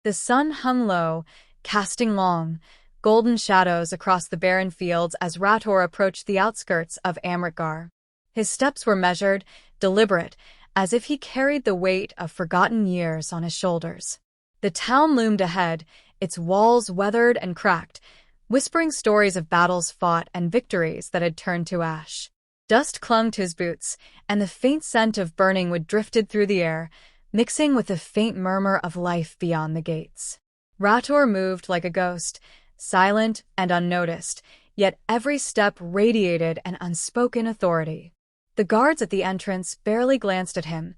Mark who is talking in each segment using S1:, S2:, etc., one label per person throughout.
S1: The sun hung low, casting long, golden shadows across the barren fields as Rathor approached the outskirts of Amritghar. His steps were measured, deliberate, as if he carried the weight of forgotten years on his shoulders. The town loomed ahead, its walls weathered and cracked, whispering stories of battles fought and victories that had turned to ash. Dust clung to his boots, and the faint scent of burning wood drifted through the air, mixing with the faint murmur of life beyond the gates. Rathor moved like a ghost, silent and unnoticed, yet every step radiated an unspoken authority. The guards at the entrance barely glanced at him,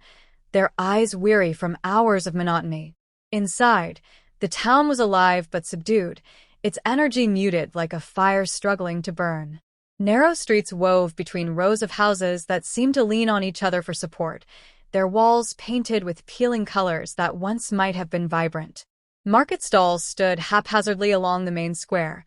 S1: their eyes weary from hours of monotony. Inside, the town was alive but subdued, its energy muted like a fire struggling to burn. Narrow streets wove between rows of houses that seemed to lean on each other for support, their walls painted with peeling colors that once might have been vibrant. Market stalls stood haphazardly along the main square,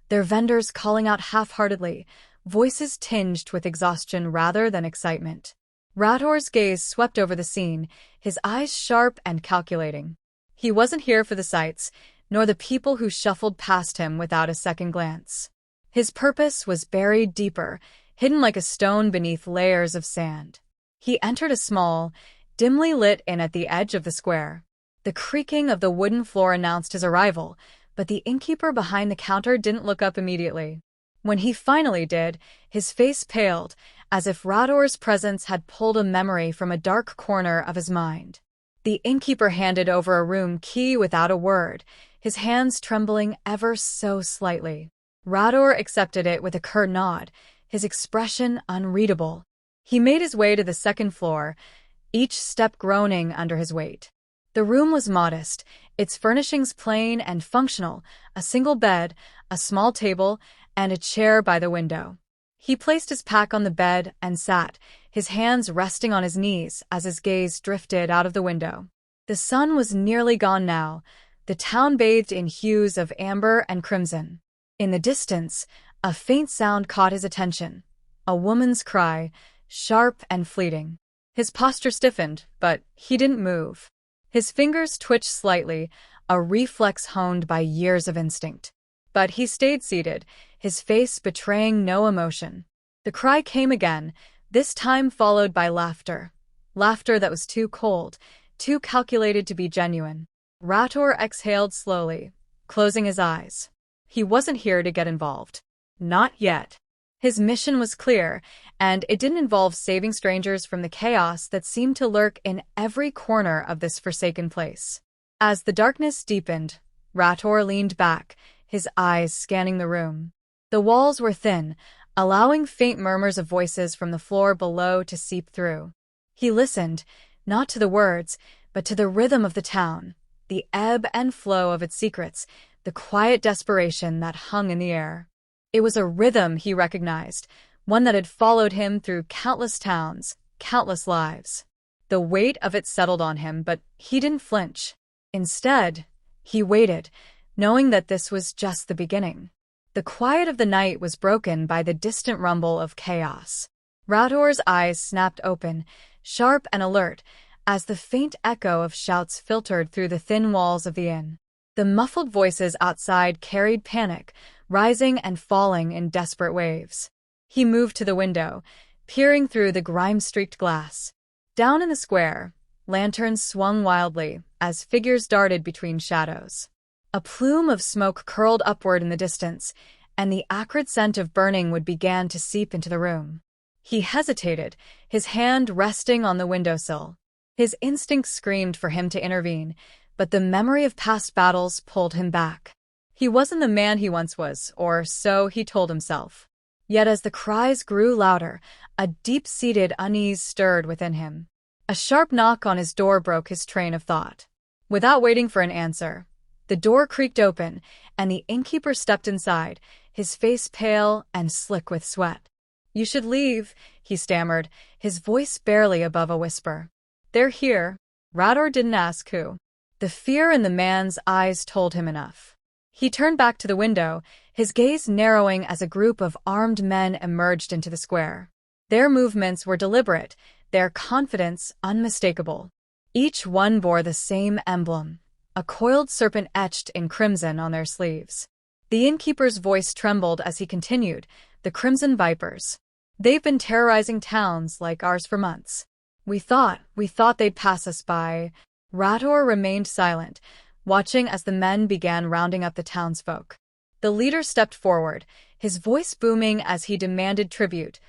S1: their vendors calling out half-heartedly, voices tinged with exhaustion rather than excitement. Rathor's gaze swept over the scene, his eyes sharp and calculating. He wasn't here for the sights, nor the people who shuffled past him without a second glance. His purpose was buried deeper, hidden like a stone beneath layers of sand. He entered a small, dimly lit inn at the edge of the square. The creaking of the wooden floor announced his arrival, but the innkeeper behind the counter didn't look up immediately. When he finally did, his face paled, as if Rathor's presence had pulled a memory from a dark corner of his mind. The innkeeper handed over a room key without a word, his hands trembling ever so slightly. Rathor accepted it with a curt nod, his expression unreadable. He made his way to the second floor, each step groaning under his weight. The room was modest, its furnishings plain and functional, a single bed, a small table, and a chair by the window. He placed his pack on the bed and sat, his hands resting on his knees as his gaze drifted out of the window. The sun was nearly gone now, the town bathed in hues of amber and crimson. In the distance, a faint sound caught his attention, a woman's cry, sharp and fleeting. His posture stiffened, but he didn't move. His fingers twitched slightly, a reflex honed by years of instinct. But he stayed seated, his face betraying no emotion. The cry came again, this time followed by laughter. Laughter that was too cold, too calculated to be genuine. Rathor exhaled slowly, closing his eyes. He wasn't here to get involved. Not yet. His mission was clear, and it didn't involve saving strangers from the chaos that seemed to lurk in every corner of this forsaken place. As the darkness deepened, Rathor leaned back, his eyes scanning the room. The walls were thin, allowing faint murmurs of voices from the floor below to seep through. He listened, not to the words, but to the rhythm of the town, the ebb and flow of its secrets, the quiet desperation that hung in the air. It was a rhythm he recognized, one that had followed him through countless towns, countless lives. The weight of it settled on him, but he didn't flinch. Instead, he waited, knowing that this was just the beginning. The quiet of the night was broken by the distant rumble of chaos. Rathor's eyes snapped open, sharp and alert, as the faint echo of shouts filtered through the thin walls of the inn. The muffled voices outside carried panic, rising and falling in desperate waves. He moved to the window, peering through the grime-streaked glass. Down in the square, lanterns swung wildly as figures darted between shadows. A plume of smoke curled upward in the distance, and the acrid scent of burning wood began to seep into the room. He hesitated, his hand resting on the windowsill. His instincts screamed for him to intervene, but the memory of past battles pulled him back. He wasn't the man he once was, or so he told himself. Yet as the cries grew louder, a deep-seated unease stirred within him. A sharp knock on his door broke his train of thought. Without waiting for an answer, the door creaked open, and the innkeeper stepped inside, his face pale and slick with sweat. "You should leave," he stammered, his voice barely above a whisper. "They're here." Rathor didn't ask who. The fear in the man's eyes told him enough. He turned back to the window, his gaze narrowing as a group of armed men emerged into the square. Their movements were deliberate, their confidence unmistakable. Each one bore the same emblem, a coiled serpent etched in crimson on their sleeves. The innkeeper's voice trembled as he continued, "The Crimson Vipers. They've been terrorizing towns like ours for months. We thought they'd pass us by." Rathor remained silent, watching as the men began rounding up the townsfolk. The leader stepped forward, his voice booming as he demanded tribute,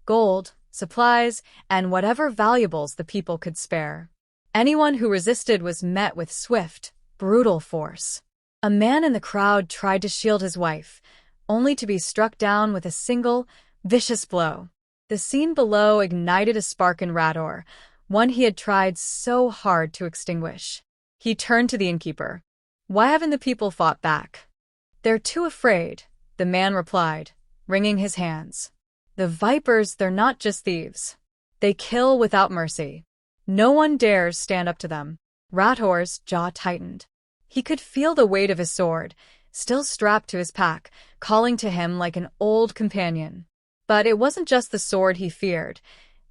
S1: gold, supplies, and whatever valuables the people could spare. Anyone who resisted was met with swift, brutal force. A man in the crowd tried to shield his wife, only to be struck down with a single, vicious blow. The scene below ignited a spark in Rathor, one he had tried so hard to extinguish. He turned to the innkeeper. "Why haven't the people fought back?" "They're too afraid," the man replied, wringing his hands. "The Vipers, they're not just thieves. They kill without mercy. No one dares stand up to them." Rathor's jaw tightened. He could feel the weight of his sword, still strapped to his pack, calling to him like an old companion. But it wasn't just the sword he feared.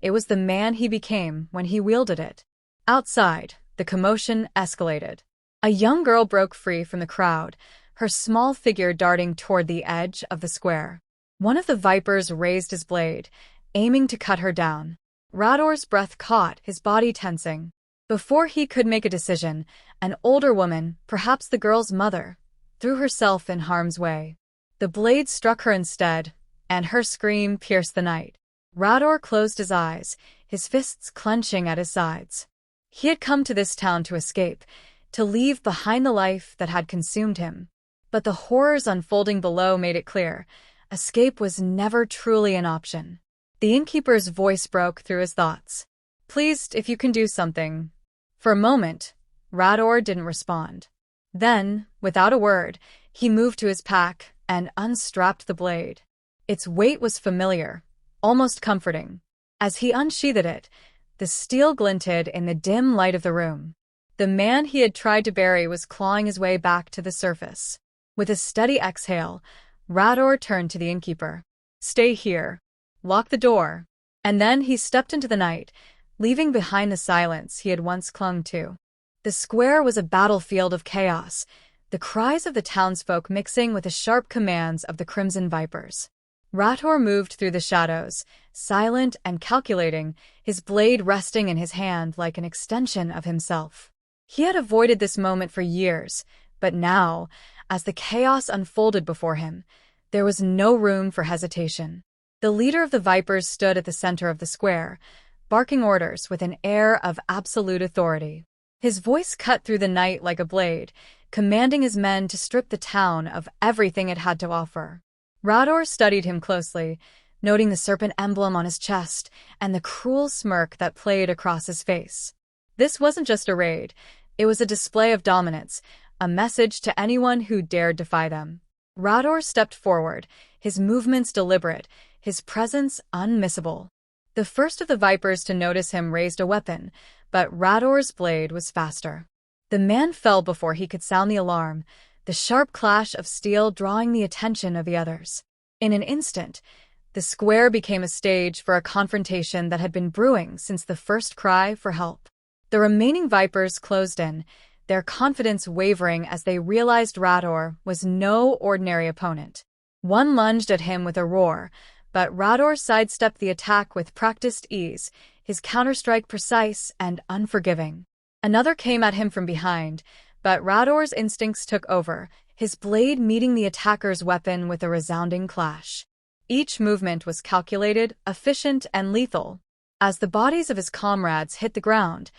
S1: It was the man he became when he wielded it. Outside, the commotion escalated. A young girl broke free from the crowd, her small figure darting toward the edge of the square. One of the Vipers raised his blade, aiming to cut her down. Rathor's breath caught, his body tensing. Before he could make a decision, an older woman, perhaps the girl's mother, threw herself in harm's way. The blade struck her instead, and her scream pierced the night. Rathor closed his eyes, his fists clenching at his sides. He had come to this town to escape, to leave behind the life that had consumed him. But the horrors unfolding below made it clear, escape was never truly an option. The innkeeper's voice broke through his thoughts. "Please, if you can do something." For a moment, Rathor didn't respond. Then, without a word, he moved to his pack and unstrapped the blade. Its weight was familiar, almost comforting. As he unsheathed it, the steel glinted in the dim light of the room. The man he had tried to bury was clawing his way back to the surface. With a steady exhale, Rathor turned to the innkeeper. "Stay here. Lock the door." And then he stepped into the night, leaving behind the silence he had once clung to. The square was a battlefield of chaos, the cries of the townsfolk mixing with the sharp commands of the Crimson Vipers. Rathor moved through the shadows, silent and calculating, his blade resting in his hand like an extension of himself. He had avoided this moment for years, but now, as the chaos unfolded before him, there was no room for hesitation. The leader of the Vipers stood at the center of the square, barking orders with an air of absolute authority. His voice cut through the night like a blade, commanding his men to strip the town of everything it had to offer. Rathor studied him closely, noting the serpent emblem on his chest and the cruel smirk that played across his face. This wasn't just a raid, it was a display of dominance, a message to anyone who dared defy them. Rathor stepped forward, his movements deliberate, his presence unmissable. The first of the Vipers to notice him raised a weapon, but Rathor's blade was faster. The man fell before he could sound the alarm, the sharp clash of steel drawing the attention of the others. In an instant, the square became a stage for a confrontation that had been brewing since the first cry for help. The remaining Vipers closed in, their confidence wavering as they realized Rathor was no ordinary opponent. One lunged at him with a roar, but Rathor sidestepped the attack with practiced ease, his counterstrike precise and unforgiving. Another came at him from behind, but Rathor's instincts took over, his blade meeting the attacker's weapon with a resounding clash. Each movement was calculated, efficient, and lethal. As the bodies of his comrades hit the ground,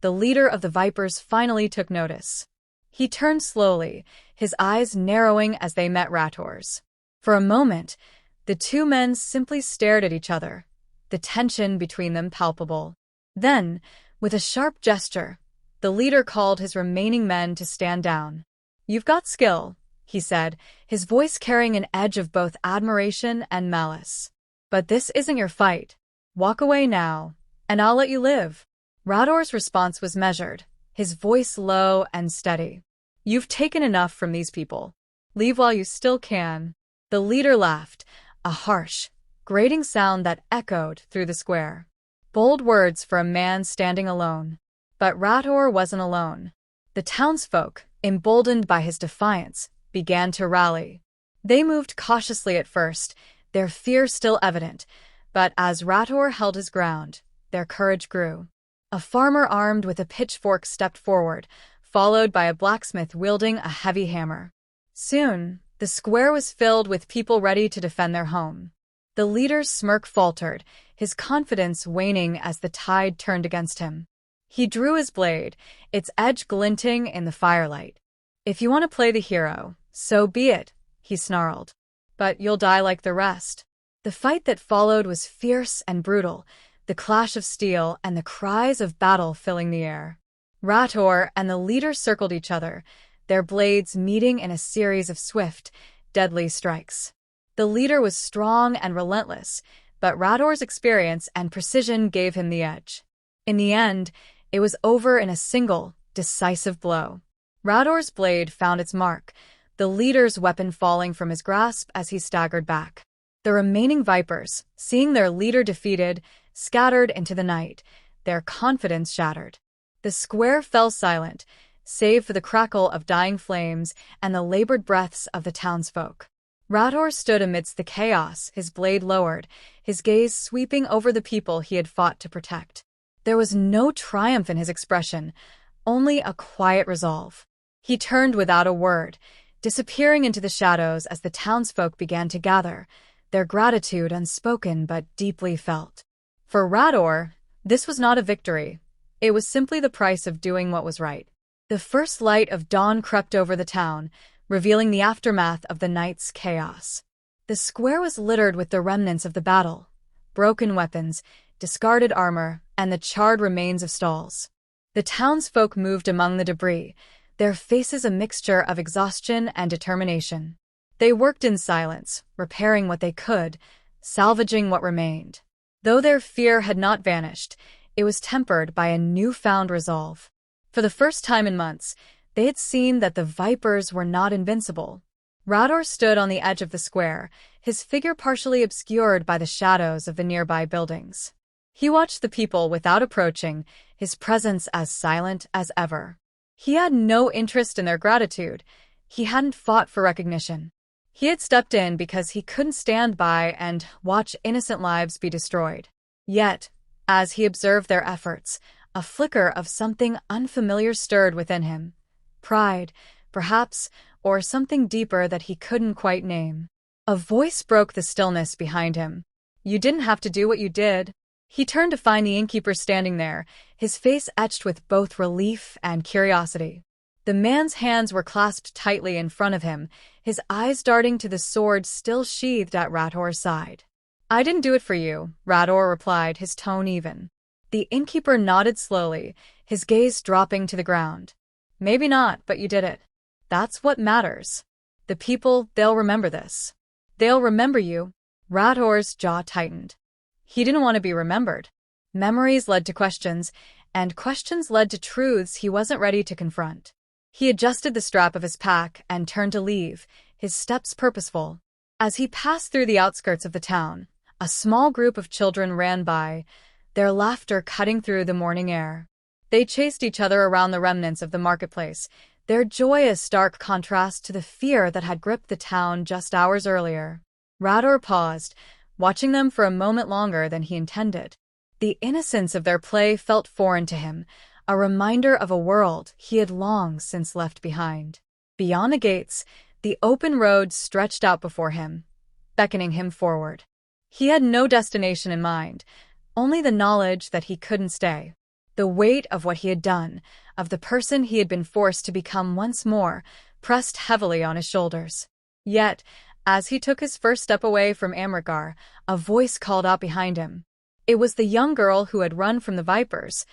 S1: the leader of the Vipers finally took notice. He turned slowly, his eyes narrowing as they met Rathor's. For a moment, the two men simply stared at each other, the tension between them palpable. Then, with a sharp gesture, the leader called his remaining men to stand down. "You've got skill," he said, his voice carrying an edge of both admiration and malice. "But this isn't your fight. Walk away now, and I'll let you live." Rathor's response was measured, his voice low and steady. "You've taken enough from these people. Leave while you still can." The leader laughed, a harsh, grating sound that echoed through the square. Bold words for a man standing alone. But Rathor wasn't alone. The townsfolk, emboldened by his defiance, began to rally. They moved cautiously at first, their fear still evident, but as Rathor held his ground, their courage grew. A farmer armed with a pitchfork stepped forward, followed by a blacksmith wielding a heavy hammer. Soon, the square was filled with people ready to defend their home. The leader's smirk faltered, his confidence waning as the tide turned against him. He drew his blade, its edge glinting in the firelight. "If you want to play the hero, so be it," he snarled. "But you'll die like the rest." The fight that followed was fierce and brutal, the clash of steel and the cries of battle filling the air. Rathor and the leader circled each other, their blades meeting in a series of swift, deadly strikes. The leader was strong and relentless, but Rathor's experience and precision gave him the edge. In the end, it was over in a single, decisive blow. Rathor's blade found its mark, the leader's weapon falling from his grasp as he staggered back. The remaining Vipers, seeing their leader defeated, scattered into the night, their confidence shattered. The square fell silent, save for the crackle of dying flames and the labored breaths of the townsfolk. Rathor stood amidst the chaos, his blade lowered, his gaze sweeping over the people he had fought to protect. There was no triumph in his expression, only a quiet resolve. He turned without a word, disappearing into the shadows as the townsfolk began to gather, their gratitude unspoken but deeply felt. For Rathor, this was not a victory. It was simply the price of doing what was right. The first light of dawn crept over the town, revealing the aftermath of the night's chaos. The square was littered with the remnants of the battle, broken weapons, discarded armor, and the charred remains of stalls. The townsfolk moved among the debris, their faces a mixture of exhaustion and determination. They worked in silence, repairing what they could, salvaging what remained. Though their fear had not vanished, it was tempered by a newfound resolve. For the first time in months, they had seen that the Vipers were not invincible. Rathor stood on the edge of the square, his figure partially obscured by the shadows of the nearby buildings. He watched the people without approaching, his presence as silent as ever. He had no interest in their gratitude. He hadn't fought for recognition. He had stepped in because he couldn't stand by and watch innocent lives be destroyed. Yet, as he observed their efforts, a flicker of something unfamiliar stirred within him. Pride, perhaps, or something deeper that he couldn't quite name. A voice broke the stillness behind him. "You didn't have to do what you did." He turned to find the innkeeper standing there, his face etched with both relief and curiosity. The man's hands were clasped tightly in front of him, his eyes darting to the sword still sheathed at Rathor's side. "I didn't do it for you," Rathor replied, his tone even. The innkeeper nodded slowly, his gaze dropping to the ground. "Maybe not, but you did it. That's what matters. The people, they'll remember this. They'll remember you." Rathor's jaw tightened. He didn't want to be remembered. Memories led to questions, and questions led to truths he wasn't ready to confront. He adjusted the strap of his pack and turned to leave, his steps purposeful. As he passed through the outskirts of the town, a small group of children ran by, their laughter cutting through the morning air. They chased each other around the remnants of the marketplace, their joy a stark contrast to the fear that had gripped the town just hours earlier. Rathor paused, watching them for a moment longer than he intended. The innocence of their play felt foreign to him, a reminder of a world he had long since left behind. Beyond the gates, the open road stretched out before him, beckoning him forward. He had no destination in mind, only the knowledge that he couldn't stay. The weight of what he had done, of the person he had been forced to become once more, pressed heavily on his shoulders. Yet, as he took his first step away from Amritghar, a voice called out behind him. It was the young girl who had run from the Vipers,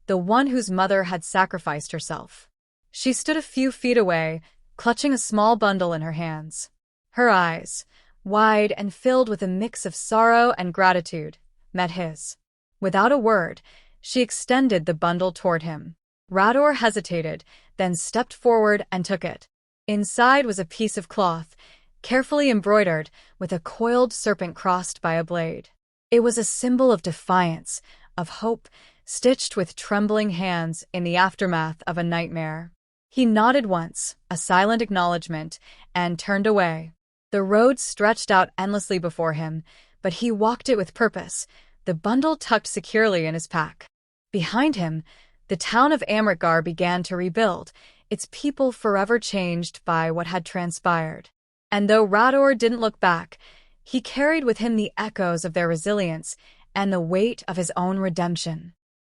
S1: the one whose mother had sacrificed herself. She stood a few feet away, clutching a small bundle in her hands. Her eyes, wide and filled with a mix of sorrow and gratitude, met his. Without a word, she extended the bundle toward him. Rathor hesitated, then stepped forward and took it. Inside was a piece of cloth, carefully embroidered, with a coiled serpent crossed by a blade. It was a symbol of defiance, of hope, stitched with trembling hands in the aftermath of a nightmare. He nodded once, a silent acknowledgement, and turned away. The road stretched out endlessly before him, but he walked it with purpose, the bundle tucked securely in his pack. Behind him, the town of Amritghar began to rebuild, its people forever changed by what had transpired. And though Rathor didn't look back, he carried with him the echoes of their resilience and the weight of his own redemption.